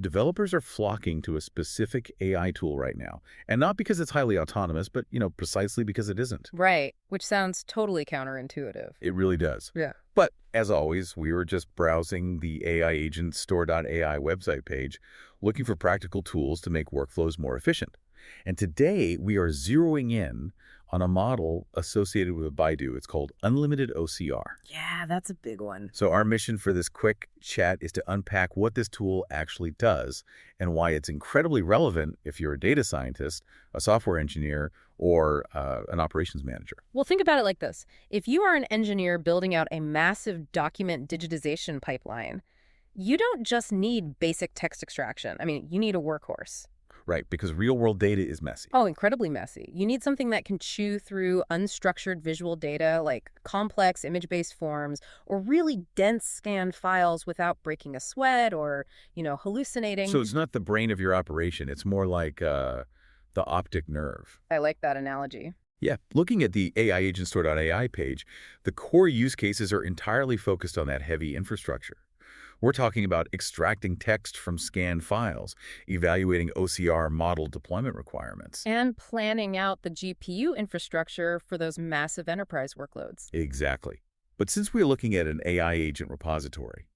Developers are flocking to a specific AI tool right now, and not because it's highly autonomous, but, precisely because it isn't. Right, which sounds totally counterintuitive. It really does. Yeah. But as always, we were just browsing the AI Agent Store.ai website page, looking for practical tools to make workflows more efficient. And today we are zeroing in on a model associated with Baidu. It's called Unlimited-OCR. Yeah, that's a big one. So our mission for this quick chat is to unpack what this tool actually does and why it's incredibly relevant if you're a data scientist, a software engineer, or an operations manager. Well, think about it like this. If you are an engineer building out a massive document digitization pipeline, you don't just need basic text extraction. I mean, you need a workhorse. Right, because real-world data is messy. Oh, incredibly messy. You need something that can chew through unstructured visual data like complex image-based forms or really dense scanned files without breaking a sweat or, hallucinating. So it's not the brain of your operation. It's more like the optic nerve. I like that analogy. Yeah, looking at the AIAgentStore.ai page, the core use cases are entirely focused on that heavy infrastructure. We're talking about extracting text from scanned files, evaluating OCR model deployment requirements. And planning out the GPU infrastructure for those massive enterprise workloads. Exactly. But since we're looking at an AI agent repository,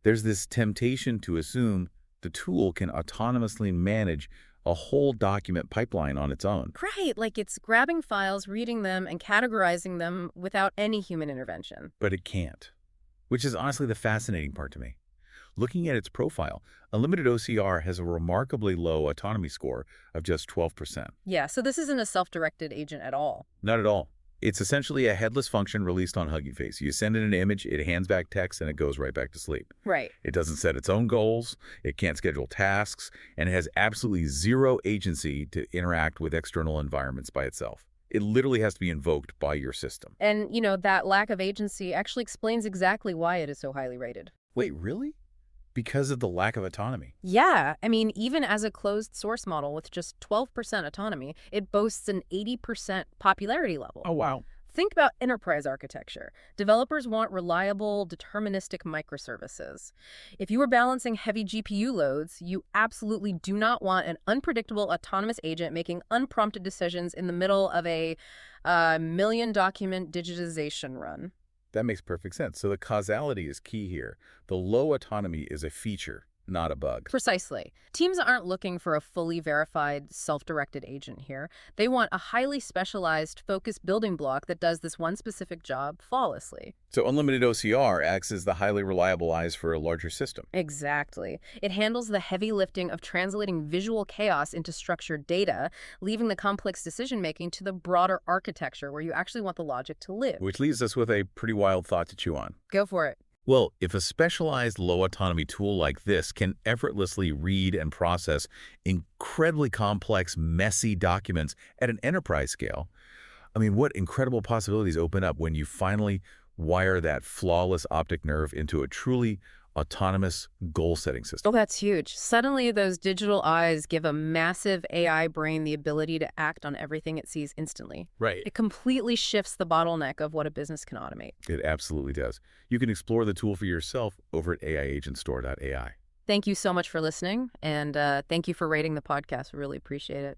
there's this temptation to assume the tool can autonomously manage a whole document pipeline on its own. Right, like it's grabbing files, reading them, and categorizing them without any human intervention. But it can't, which is honestly the fascinating part to me. Looking at its profile, Unlimited-OCR has a remarkably low autonomy score of just 12%. Yeah, so this isn't a self-directed agent at all. Not at all. It's essentially a headless function released on Hugging Face. You send it an image, it hands back text, and it goes right back to sleep. Right. It doesn't set its own goals, it can't schedule tasks, and it has absolutely zero agency to interact with external environments by itself. It literally has to be invoked by your system. And, that lack of agency actually explains exactly why it is so highly rated. Wait, really? Because of the lack of autonomy? Yeah, I mean, even as a closed source model with just 12% autonomy, it boasts an 80% popularity level. Oh, wow. Think about enterprise architecture. Developers want reliable, deterministic microservices. If you are balancing heavy GPU loads, you absolutely do not want an unpredictable autonomous agent making unprompted decisions in the middle of a million-document digitization run. That makes perfect sense. So the causality is key here. The low autonomy is a feature, not a bug. Precisely. Teams aren't looking for a fully verified, self-directed agent here. They want a highly specialized, focused building block that does this one specific job flawlessly. So Unlimited-OCR acts as the highly reliable eyes for a larger system. Exactly. It handles the heavy lifting of translating visual chaos into structured data, leaving the complex decision-making to the broader architecture where you actually want the logic to live. Which leaves us with a pretty wild thought to chew on. Go for it. Well, if a specialized low-autonomy tool like this can effortlessly read and process incredibly complex, messy documents at an enterprise scale, I mean, what incredible possibilities open up when you finally wire that flawless optic nerve into a truly autonomous goal-setting system. Oh, that's huge. Suddenly, those digital eyes give a massive AI brain the ability to act on everything it sees instantly. Right. It completely shifts the bottleneck of what a business can automate. It absolutely does. You can explore the tool for yourself over at AIAgentStore.ai. Thank you so much for listening, and thank you for rating the podcast. We really appreciate it.